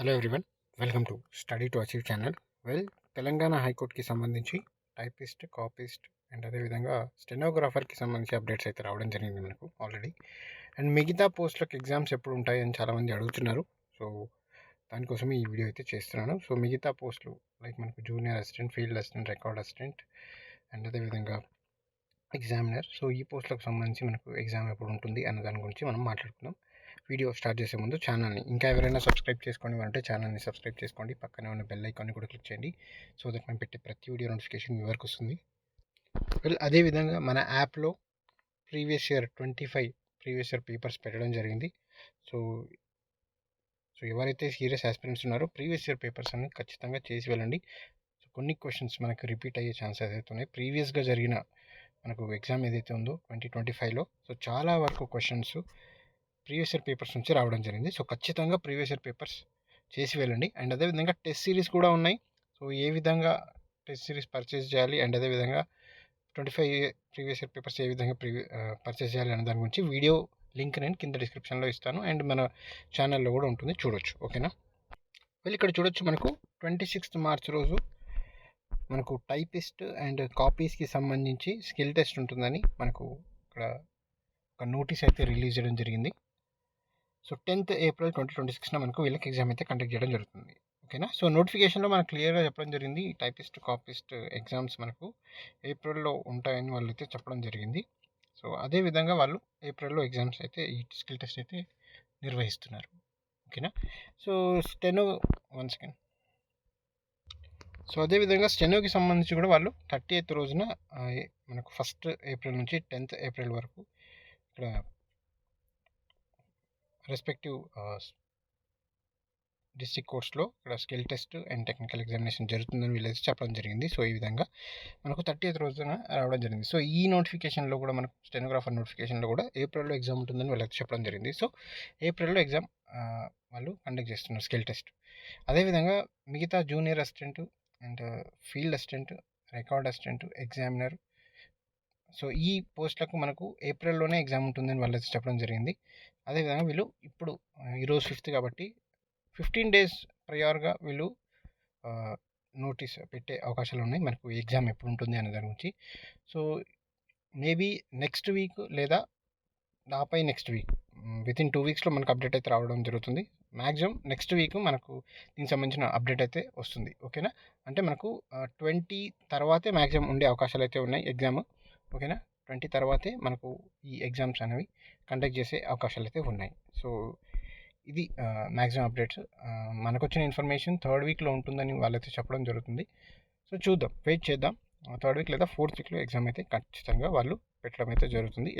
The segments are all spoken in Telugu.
Hello everyone, welcome to study to achieve channel. Telangana హైకోర్టుకి సంబంధించి టైపిస్ట్, కాపీస్ట్ అండ్ అదేవిధంగా స్టెనోగ్రాఫర్కి సంబంధించి అప్డేట్స్ అయితే రావడం జరిగింది మనకు ఆల్రెడీ. అండ్ మిగతా పోస్టులకు ఎగ్జామ్స్ ఎప్పుడు ఉంటాయి అని చాలామంది అడుగుతున్నారు. సో దానికోసం ఈ వీడియో అయితే చేస్తున్నాను. సో మిగతా పోస్టులు లైక్ మనకు junior assistant, field assistant, record assistant and అదేవిధంగా ఎగ్జామినర్. సో ఈ పోస్టులకు సంబంధించి మనకు ఎగ్జామ్ ఎప్పుడు ఉంటుంది అన్న దాని గురించి మనం మాట్లాడుకుందాం. వీడియో స్టార్ట్ చేసే ముందు ఛానల్ని ఇంకా ఎవరైనా సబ్స్క్రైబ్ చేసుకోండి అంటే ఛానల్ని సబ్స్క్రైబ్ చేసుకోండి, పక్కనే ఉన్న బెల్ ఐకాన్ని కూడా క్లిక్ చేయండి. సో దట్ మేము పెట్టే ప్రతి వీడియో నోటిఫికేషన్ మీ వరకు వస్తుంది. అదేవిధంగా మన యాప్లో previous year 25 previous year papers పెట్టడం జరిగింది. సో ఎవరైతే సీరియస్ ఆస్పిరెంట్స్ ఉన్నారో ప్రీవియస్ ఇయర్ పేపర్స్ అన్ని ఖచ్చితంగా చేసి వెళ్ళండి. సో కొన్ని క్వశ్చన్స్ మనకు రిపీట్ అయ్యే ఛాన్సెస్ అయితే ఉన్నాయి. ప్రీవియస్గా జరిగిన మనకు ఎగ్జామ్ ఏదైతే ఉందో 2025లో సో చాలా వరకు క్వశ్చన్స్ ప్రీవియస్ ఇయర్ పేపర్స్ నుంచి రావడం జరిగింది. సో ఖచ్చితంగా ప్రీవియస్ ఇయర్ పేపర్స్ చేసి వెళ్ళండి. అండ్ అదేవిధంగా టెస్ట్ సిరీస్ కూడా ఉన్నాయి. సో ఏ విధంగా టెస్ట్ సిరీస్ పర్చేస్ చేయాలి అండ్ అదేవిధంగా 25 ప్రీవియస్ ఇయర్ పేపర్స్ ఏ విధంగా పర్చేస్ చేయాలి అనే దాని గురించి వీడియో లింక్ నేను కింద డిస్క్రిప్షన్లో ఇస్తాను అండ్ మన ఛానల్లో కూడా ఉంటుంది, చూడొచ్చు. ఓకేనా. ఇక్కడ చూడొచ్చు, మనకు 26th మార్చ్ రోజు మనకు టైపిస్ట్ అండ్ కాపీస్కి సంబంధించి స్కిల్ టెస్ట్ ఉంటుందని మనకు ఇక్కడ ఒక నోటీస్ అయితే రిలీజ్ చేయడం జరిగింది. సో 10th ఏప్రిల్ 2026 మనకు వీళ్ళకి ఎగ్జామ్ అయితే కండక్ట్ చేయడం జరుగుతుంది. ఓకేనా. సో నోటిఫికేషన్లో మనకు క్లియర్గా చెప్పడం జరిగింది, టైపిస్ట్, కాపీస్ట్ ఎగ్జామ్స్ మనకు ఏప్రిల్లో ఉంటాయని వాళ్ళు అయితే చెప్పడం జరిగింది. సో అదేవిధంగా వాళ్ళు ఏప్రిల్లో ఎగ్జామ్స్ అయితే ఈ స్కిల్ టెస్ట్ అయితే నిర్వహిస్తున్నారు. ఓకేనా. So steno one second. So అదేవిధంగా స్టెనోకి సంబంధించి కూడా వాళ్ళు 30th రోజున మనకు 1st ఏప్రిల్ నుంచి 10th ఏప్రిల్ వరకు ఇక్కడ రెస్పెక్టివ్ డిస్ట్రిక్ట్ కోర్ట్స్లో ఇక్కడ skill test and technical examination జరుగుతుందని వీళ్ళైతే చెప్పడం జరిగింది. సో ఈ విధంగా మనకు 30th రోజున రావడం జరిగింది. సో ఈ నోటిఫికేషన్లో కూడా మనకు స్టెనోగ్రాఫర్ నోటిఫికేషన్లో కూడా ఏప్రిల్లో ఎగ్జామ్ ఉంటుందని వీళ్ళైతే చెప్పడం జరిగింది. సో ఏప్రిల్లో ఎగ్జామ్ వాళ్ళు కండక్ట్ చేస్తున్నారు స్కిల్ టెస్ట్. అదేవిధంగా మిగతా junior assistant and field assistant, record assistant, examiner, so ఈ పోస్టులకు మనకు ఏప్రిల్లోనే ఎగ్జామ్ ఉంటుందని వాళ్ళైతే చెప్పడం జరిగింది. అదేవిధంగా వీళ్ళు ఇప్పుడు ఈరోజు 5th కాబట్టి 15 days ప్రయర్గా వీళ్ళు నోటీస్ పెట్టే అవకాశాలు ఉన్నాయి మనకు ఎగ్జామ్ ఎప్పుడు ఉంటుంది అనే దాని గురించి. సో మేబీ నెక్స్ట్ వీక్ లేదా నాపై నెక్స్ట్ వీక్ వితిన్ 2 weeksలో మనకు అప్డేట్ అయితే రావడం జరుగుతుంది. మ్యాక్సిమం నెక్స్ట్ వీక్ మనకు దీనికి సంబంధించిన అప్డేట్ అయితే వస్తుంది. ఓకేనా. అంటే మనకు 20 తర్వాతే మ్యాక్సిమం ఉండే అవకాశాలు అయితే ఉన్నాయి ఎగ్జామ్. ఓకేనా. 20 తర్వాతే మనకు ఈ ఎగ్జామ్స్ అనేవి కండక్ట్ చేసే అవకాశాలు అయితే ఉన్నాయి. సో ఇది మ్యాక్సిమం అప్డేట్స్. మనకు వచ్చిన ఇన్ఫర్మేషన్ 3rd weekలో ఉంటుందని వాళ్ళైతే చెప్పడం జరుగుతుంది. సో చూద్దాం, వెయిట్ చేద్దాం. 3rd week లేదా 4th weekలో ఎగ్జామ్ అయితే ఖచ్చితంగా వాళ్ళు పెట్టడం అయితే జరుగుతుంది.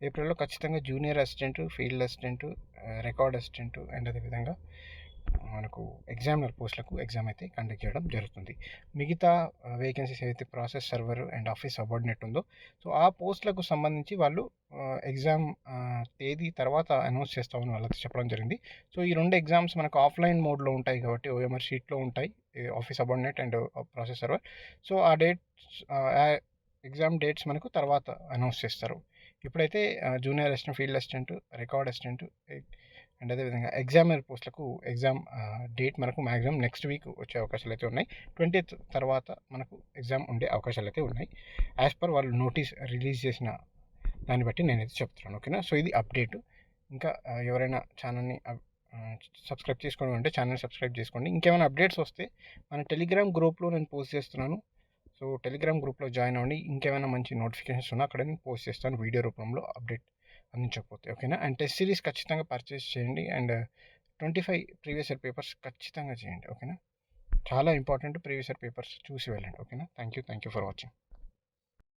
ఏప్రిల్లో ఖచ్చితంగా junior assistant, field assistant, record assistant and అదేవిధంగా మనకు ఎగ్జామినర్ పోస్టులకు ఎగ్జామ్ అయితే కండక్ట్ చేయడం జరుగుతుంది. మిగతా వేకెన్సీస్ అయితే process server and office subordinate ఉందో సో ఆ పోస్టులకు సంబంధించి వాళ్ళు ఎగ్జామ్ తేదీ తర్వాత అనౌన్స్ చేస్తామని వాళ్ళకి చెప్పడం జరిగింది. సో ఈ 2 ఎగ్జామ్స్ మనకు ఆఫ్లైన్ మోడ్లో ఉంటాయి కాబట్టి OMR షీట్లో ఉంటాయి, office subordinate and process server. So ఆ ఎగ్జామ్ డేట్స్ మనకు తర్వాత అనౌన్స్ చేస్తారు. ఇప్పుడైతే junior assistant, field assistant, record assistant and అదేవిధంగా ఎగ్జామినర్ పోస్టులకు ఎగ్జామ్ డేట్ మనకు మ్యాక్సిమం నెక్స్ట్ వీక్ వచ్చే అవకాశాలు అయితే ఉన్నాయి. 20th తర్వాత మనకు ఎగ్జామ్ ఉండే అవకాశాలు అయితే ఉన్నాయి యాజ్ పర్ వాళ్ళు నోటీస్ రిలీజ్ చేసిన దాన్ని బట్టి నేనైతే చెప్తున్నాను. ఓకేనా. సో ఇది అప్డేట్. ఇంకా ఎవరైనా ఛానల్ని సబ్స్క్రైబ్ చేసుకోండి అంటే ఛానల్ సబ్స్క్రైబ్ చేసుకోండి. ఇంకేమైనా అప్డేట్స్ వస్తే మన టెలిగ్రామ్ గ్రూప్లో నేను పోస్ట్ చేస్తున్నాను. సో టెలిగ్రామ్ గ్రూప్లో జాయిన్ అవ్వండి. ఇంకేమైనా మంచి నోటిఫికేషన్స్ ఉన్నా అక్కడ నేను పోస్ట్ చేస్తాను వీడియో రూపంలో అప్డేట్ అందించకపోతే. ఓకేనా. అండ్ టెస్ట్ సిరీస్ ఖచ్చితంగా పర్చేస్ చేయండి అండ్ 25 ప్రీవియస్ ఇయర్ పేపర్స్ ఖచ్చితంగా చేయండి. ఓకేనా. చాలా ఇంపార్టెంట్, ప్రీవియస్ ఇయర్ పేపర్స్ చూసి వెళ్ళండి. ఓకేనా. Thank you for watching.